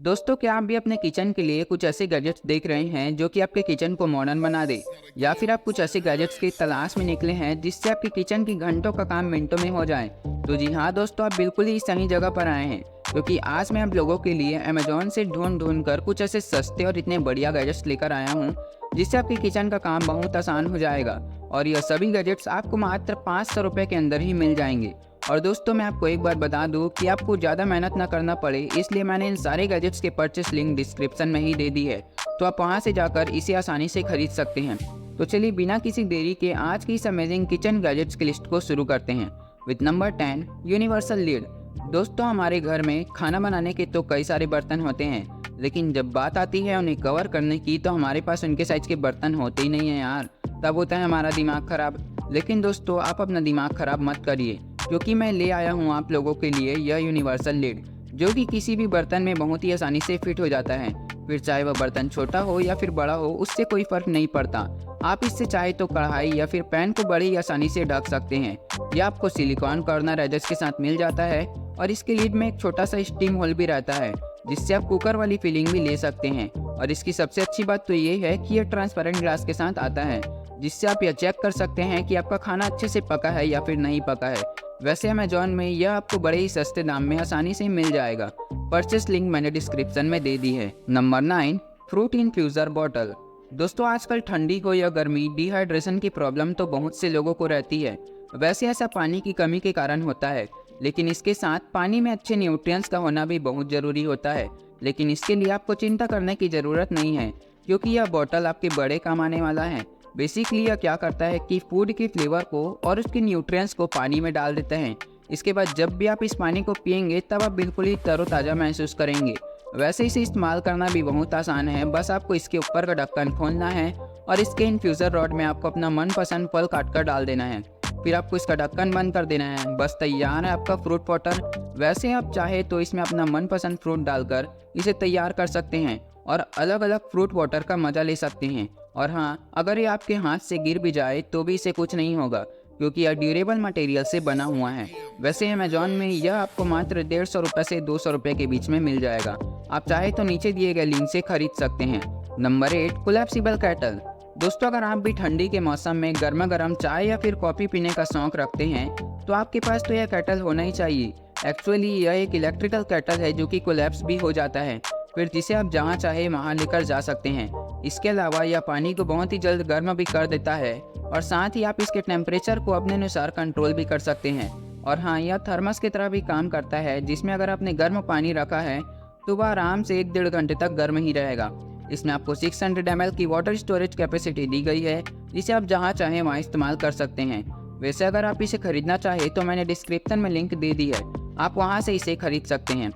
दोस्तों, क्या आप भी अपने किचन के लिए कुछ ऐसे गैजेट्स देख रहे हैं जो कि आपके किचन को मॉडर्न बना दे, या फिर आप कुछ ऐसे गैजेट्स की तलाश में निकले हैं जिससे आपके किचन की घंटों का काम मिनटों में हो जाए? तो जी हाँ दोस्तों, आप बिल्कुल ही सही जगह पर आए हैं, क्योंकि आज मैं आप लोगों के लिए अमेजोन से ढूंढ ढूंढ कर कुछ ऐसे सस्ते और इतने बढ़िया गैजेट्स लेकर आया हूँ जिससे आपके किचन का काम बहुत आसान हो जाएगा। और यह सभी गैजेट्स आपको मात्र 500 रुपये के अंदर ही मिल जाएंगे। और दोस्तों, मैं आपको एक बार बता दूं कि आपको ज़्यादा मेहनत ना करना पड़े, इसलिए मैंने इन सारे गैजेट्स के परचेस लिंक डिस्क्रिप्शन में ही दे दी है, तो आप वहां से जाकर इसे आसानी से खरीद सकते हैं। तो चलिए बिना किसी देरी के आज की इस अमेजिंग किचन गैजेट्स की लिस्ट को शुरू करते हैं विद नंबर 10, यूनिवर्सल लिड। दोस्तों, हमारे घर में खाना बनाने के तो कई सारे बर्तन होते हैं, लेकिन जब बात आती है उन्हें कवर करने की तो हमारे पास उनके साइज के बर्तन होते ही नहीं है यार। तब होता है हमारा दिमाग खराब। लेकिन दोस्तों, आप अपना दिमाग खराब मत करिए, क्योंकि मैं ले आया हूँ आप लोगों के लिए यह यूनिवर्सल लिड, जो कि किसी भी बर्तन में बहुत ही आसानी से फिट हो जाता है। फिर चाहे वह बर्तन छोटा हो या फिर बड़ा हो, उससे कोई फर्क नहीं पड़ता। आप इससे चाहे तो कढ़ाई या फिर पैन को बड़ी आसानी से ढक सकते हैं। यह आपको सिलिकॉन कॉर्नर एजेस के साथ मिल जाता है और इसके लिड में एक छोटा सा स्टीम होल भी रहता है, जिससे आप कुकर वाली फीलिंग भी ले सकते हैं। और इसकी सबसे अच्छी बात तो ये है कि यह ट्रांसपेरेंट ग्लास के साथ आता है, जिससे आप यह चेक कर सकते हैं कि आपका खाना अच्छे से पका है या फिर नहीं पका है। वैसे अमेजोन में यह आपको बड़े ही सस्ते दाम में आसानी से मिल जाएगा। परचेस लिंक मैंने डिस्क्रिप्शन में दे दी है। Number 9, fruit infuser bottle. दोस्तों, आजकल ठंडी हो या गर्मी, डिहाइड्रेशन की प्रॉब्लम तो बहुत से लोगों को रहती है। वैसे ऐसा पानी की कमी के कारण होता है, लेकिन इसके साथ पानी में अच्छे न्यूट्रिएंट्स का होना भी बहुत ज़रूरी होता है। लेकिन इसके लिए आपको चिंता करने की ज़रूरत नहीं है, क्योंकि यह बॉटल आपके बड़े काम आने वाला है। बेसिकली यह क्या करता है कि फूड के फ्लेवर को और उसके न्यूट्रिएंट्स को पानी में डाल देते हैं। इसके बाद जब भी आप इस पानी को पिएंगे तब आप बिल्कुल ही तरोताज़ा महसूस करेंगे। वैसे इसे इस्तेमाल करना भी बहुत आसान है। बस आपको इसके ऊपर का ढक्कन खोलना है और इसके इन्फ्यूज़र रॉड में आपको अपना मनपसंद फल काट कर डाल देना है। फिर आपको इसका ढक्कन बंद कर देना है। बस तैयार है आपका फ्रूट वाटर। वैसे आप चाहे तो इसमें अपना मनपसंद फ्रूट डालकर इसे तैयार कर सकते हैं और अलग अलग फ्रूट वाटर का मज़ा ले सकते हैं। और हाँ, अगर ये आपके हाथ से गिर भी जाए तो भी इसे कुछ नहीं होगा, क्योंकि यह ड्यूरेबल मटेरियल से बना हुआ है। वैसे अमेजोन में यह आपको मात्र 150 रुपये से 200 रुपये के बीच में मिल जाएगा। आप चाहे तो नीचे दिए गए लिंक से खरीद सकते हैं। Number 8, collapsible kettle. दोस्तों, अगर आप भी ठंडी के मौसम में गर्मा गर्म चाय या फिर कॉफ़ी पीने का शौक रखते हैं तो आपके पास तो यह केटल होना ही चाहिए। एक्चुअली यह एक इलेक्ट्रिकल केटल है जो कि कोलैप्स भी हो जाता है, फिर जिसे आप जहाँ चाहे वहाँ लेकर जा सकते हैं। इसके अलावा यह पानी को बहुत ही जल्द गर्म भी कर देता है और साथ ही आप इसके टेम्परेचर को अपने अनुसार कंट्रोल भी कर सकते हैं। और हाँ, यह थर्मस की तरह भी काम करता है, जिसमें अगर आपने गर्म पानी रखा है तो वह आराम से 1-1.5 घंटे तक गर्म ही रहेगा। इसमें आपको 600 ml की वाटर स्टोरेज कैपेसिटी दी गई है, जिसे आप जहाँ चाहें वहाँ इस्तेमाल कर सकते हैं। वैसे अगर आप इसे खरीदना चाहें तो मैंने डिस्क्रिप्शन में लिंक दे दी है, आप वहाँ से इसे खरीद सकते हैं।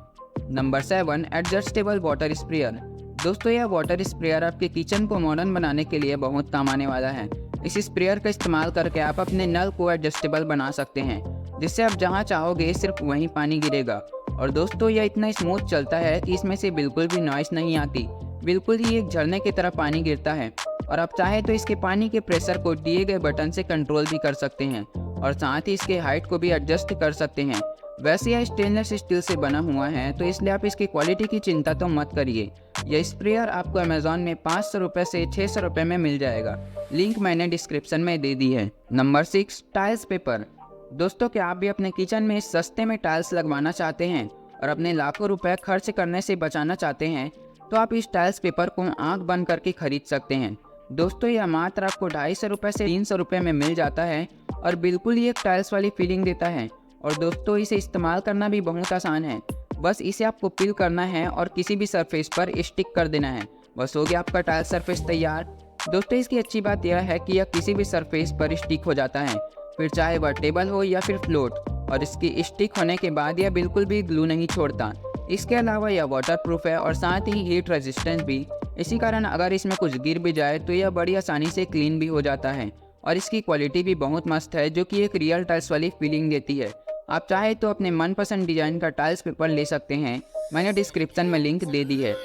Number 7, adjustable water sprayer. दोस्तों, यह वाटर स्प्रेयर आपके किचन को मॉडर्न बनाने के लिए बहुत काम आने वाला है। इस स्प्रेयर का इस्तेमाल करके आप अपने नल को एडजस्टेबल बना सकते हैं, जिससे आप जहां चाहोगे सिर्फ वहीं पानी गिरेगा। और दोस्तों, यह इतना स्मूथ चलता है कि इसमें से बिल्कुल भी नॉइस नहीं आती, बिल्कुल ही एक झरने की तरह पानी गिरता है। और आप चाहे तो इसके पानी के प्रेशर को दिए गए बटन से कंट्रोल भी कर सकते हैं और साथ ही इसके हाइट को भी एडजस्ट कर सकते हैं। वैसे यह स्टेनलेस स्टील से बना हुआ है, तो इसलिए आप इसकी क्वालिटी की चिंता तो मत करिए। यह स्प्रेयर आपको अमेजोन में 500 रुपये से 600 रुपये में मिल जाएगा। लिंक मैंने डिस्क्रिप्शन में दे दी है। Number 6, tiles paper. दोस्तों, क्या आप भी अपने किचन में सस्ते में टाइल्स लगवाना चाहते हैं और अपने लाखों रुपए खर्च करने से बचाना चाहते हैं, तो आप इस टाइल्स पेपर को आंख बंद करके खरीद सकते हैं। दोस्तों, यह मात्र आपको 250 रुपये से 300 रुपये में मिल जाता है और बिल्कुल ही एक टाइल्स वाली फीलिंग देता है। और दोस्तों, इसे इस्तेमाल करना भी बहुत आसान है। बस इसे आपको पिल करना है और किसी भी सरफेस पर स्टिक कर देना है। बस हो गया आपका टाइल सरफेस तैयार। दोस्तों, इसकी अच्छी बात यह है कि यह किसी भी सरफेस पर स्टिक हो जाता है, फिर चाहे वह टेबल हो या फिर फ्लोट। और इसकी स्टिक होने के बाद यह बिल्कुल भी ग्लू नहीं छोड़ता। इसके अलावा यह वाटरप्रूफ है और साथ ही हीट रेजिस्टेंस भी। इसी कारण अगर इसमें कुछ गिर भी जाए तो यह बड़ी आसानी से क्लीन भी हो जाता है। और इसकी क्वालिटी भी बहुत मस्त है, जो कि एक रियल टाइल्स वाली फीलिंग देती है। आप चाहे तो अपने मनपसंद डिजाइन का टाइल्स पेपर ले सकते हैं, मैंने डिस्क्रिप्शन में लिंक दे दी है।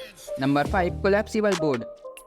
Number 5, collapsible board.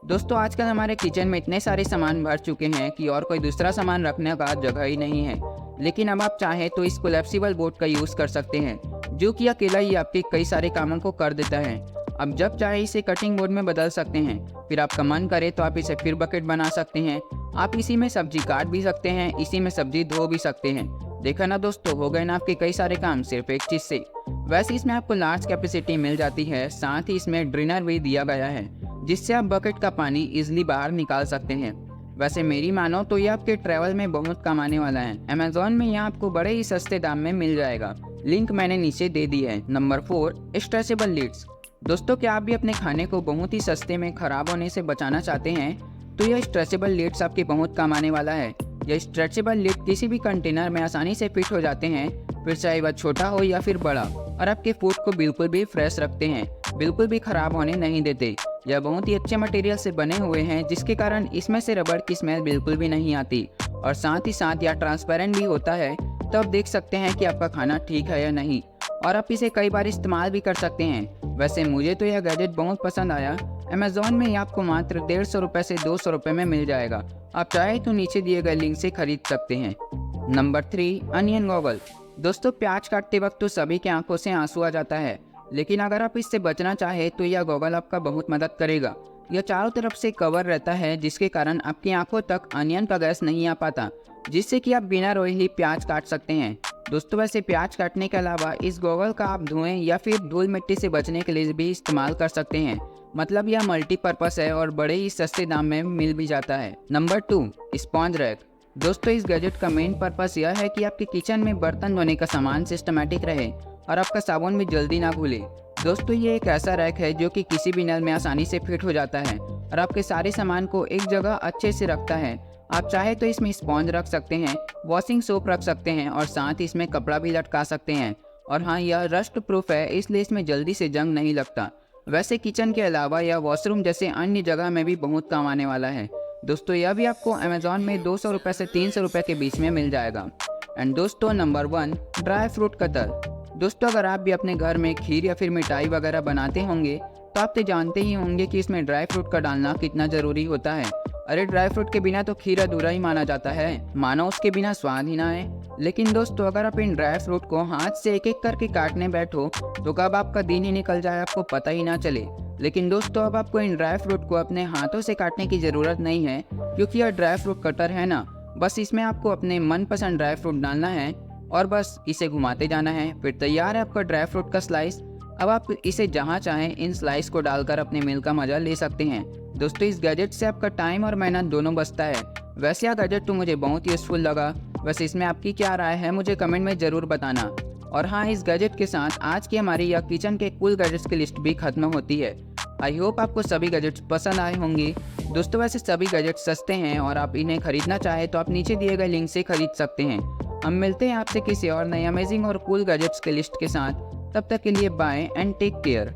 दोस्तों, आजकल हमारे किचन में इतने सारे सामान भर चुके हैं कि और कोई दूसरा सामान रखने का जगह ही नहीं है। लेकिन अब आप चाहें तो इस कोलैप्सिबल बोर्ड का यूज़ कर सकते हैं, जो कि अकेला ही आपके कई सारे कामों को कर देता है। अब जब चाहे इसे कटिंग बोर्ड में बदल सकते हैं, फिर आपका मन करे तो आप इसे फिर बकेट बना सकते हैं। आप इसी में सब्जी काट भी सकते हैं, इसी में सब्जी धो भी सकते हैं। देखा ना दोस्तों, हो गए ना आपके कई सारे काम सिर्फ एक चीज़ से। वैसे इसमें आपको लार्ज कैपेसिटी मिल जाती है, साथ ही इसमें ड्रेनर भी दिया गया है जिससे आप बकेट का पानी इजिली बाहर निकाल सकते हैं। वैसे मेरी मानो तो ये आपके ट्रैवल में बहुत काम आने वाला है। अमेजोन में यह आपको बड़े ही सस्ते दाम में मिल जाएगा, लिंक मैंने नीचे दे दी है। Number 4, stretchable lids. दोस्तों, क्या आप भी अपने खाने को बहुत ही सस्ते में खराब होने से बचाना चाहते हैं? तो यह स्ट्रेचेबल लिड्स आपके बहुत काम आने वाला है। यह स्ट्रेचेबल लिड किसी भी कंटेनर में आसानी से फिट हो जाते हैं, फिर चाहे वह छोटा हो या फिर बड़ा, और आपके फूड को बिल्कुल भी फ्रेश रखते हैं, बिल्कुल भी खराब होने नहीं देते। यह बहुत ही अच्छे मटेरियल से बने हुए हैं जिसके कारण इसमें से रबड़ की स्मेल बिल्कुल भी नहीं आती, और साथ ही साथ यह ट्रांसपेरेंट भी होता है, तो आप देख सकते हैं कि आपका खाना ठीक है या नहीं, और आप इसे कई बार इस्तेमाल भी कर सकते हैं। वैसे मुझे तो यह गैजेट बहुत पसंद आया। अमेजोन में यह आपको मात्र 150 रुपये से 200 रुपये में मिल जाएगा। आप चाहे तो नीचे दिए गए लिंक से खरीद सकते हैं। Number 3, onion goggle. दोस्तों, प्याज काटते वक्त तो सभी की आंखों से आंसू आ जाता है, लेकिन अगर आप इससे बचना चाहे तो यह गॉगल आपका बहुत मदद करेगा। यह चारों तरफ से कवर रहता है जिसके कारण आपकी आंखों तक अनियन का गैस नहीं आ पाता, जिससे कि आप बिना रोए ही प्याज काट सकते हैं। दोस्तों, वैसे प्याज काटने के अलावा इस गॉगल का आप धुएं या फिर धूल मिट्टी से बचने के लिए भी इस्तेमाल कर सकते हैं। मतलब यह मल्टीपर्पज़ है और बड़े ही सस्ते दाम में मिल भी जाता है। Number 2, sponge rack. दोस्तों, इस गैजेट का मेन पर्पस यह है कि आपके किचन में बर्तन धोने का सामान सिस्टमेटिक रहे और आपका साबुन भी जल्दी ना भूले। दोस्तों, ये एक ऐसा रैक है जो कि किसी भी नल में आसानी से फिट हो जाता है और आपके सारे सामान को एक जगह अच्छे से रखता है। आप चाहे तो इसमें स्पॉन्ज रख सकते हैं, वॉशिंग सोप रख सकते हैं और साथ ही इसमें कपड़ा भी लटका सकते हैं। और हाँ, यह रस्ट प्रूफ है, इसलिए इसमें जल्दी से जंग नहीं लगता। वैसे किचन के अलावा यह वॉशरूम जैसे अन्य जगह में भी बहुत काम आने वाला है। दोस्तों, यह भी आपको अमेजोन में 200 रुपये से 300 रुपये के बीच में मिल जाएगा। एंड दोस्तों, नंबर 1, ड्राई फ्रूट कटर। दोस्तों, अगर आप भी अपने घर में खीर या फिर मिठाई वगैरह बनाते होंगे तो आप तो जानते ही होंगे कि इसमें ड्राई फ्रूट का डालना कितना ज़रूरी होता है। अरे, ड्राई फ्रूट के बिना तो खीर अधूरा ही माना जाता है, मानो उसके बिना स्वाद ही ना आए। लेकिन दोस्तों, अगर आप इन ड्राई फ्रूट को हाथ से एक एक करके काटने बैठो तो कब आपका दिन ही निकल जाए आपको पता ही ना चले। लेकिन दोस्तों, अब आपको इन ड्राई फ्रूट को अपने हाथों से काटने की ज़रूरत नहीं है, क्योंकि यह ड्राई फ्रूट कटर है ना, बस इसमें आपको अपने मनपसंद ड्राई फ्रूट डालना है और बस इसे घुमाते जाना है, फिर तैयार है आपका ड्राई फ्रूट का स्लाइस। अब आप इसे जहाँ चाहें इन स्लाइस को डालकर अपने मील का मज़ा ले सकते हैं। दोस्तों, इस गैजेट से आपका टाइम और मेहनत दोनों बचता है। वैसे यह गैजेट तो मुझे बहुत यूज़फुल लगा। वैसे इसमें आपकी क्या राय है मुझे कमेंट में ज़रूर बताना। और हाँ, इस गैजेट के साथ आज की हमारी यह किचन के कुल गैजेट्स की लिस्ट भी खत्म होती है। आई होप आपको सभी गैजेट्स पसंद आए होंगे। दोस्तों, वैसे सभी गैजेट्स सस्ते हैं और आप इन्हें खरीदना चाहें तो आप नीचे दिए गए लिंक से खरीद सकते हैं। हम मिलते हैं आपसे किसी और नए अमेजिंग और कूल गैजेट्स के लिस्ट के साथ। तब तक के लिए बाय एंड टेक केयर।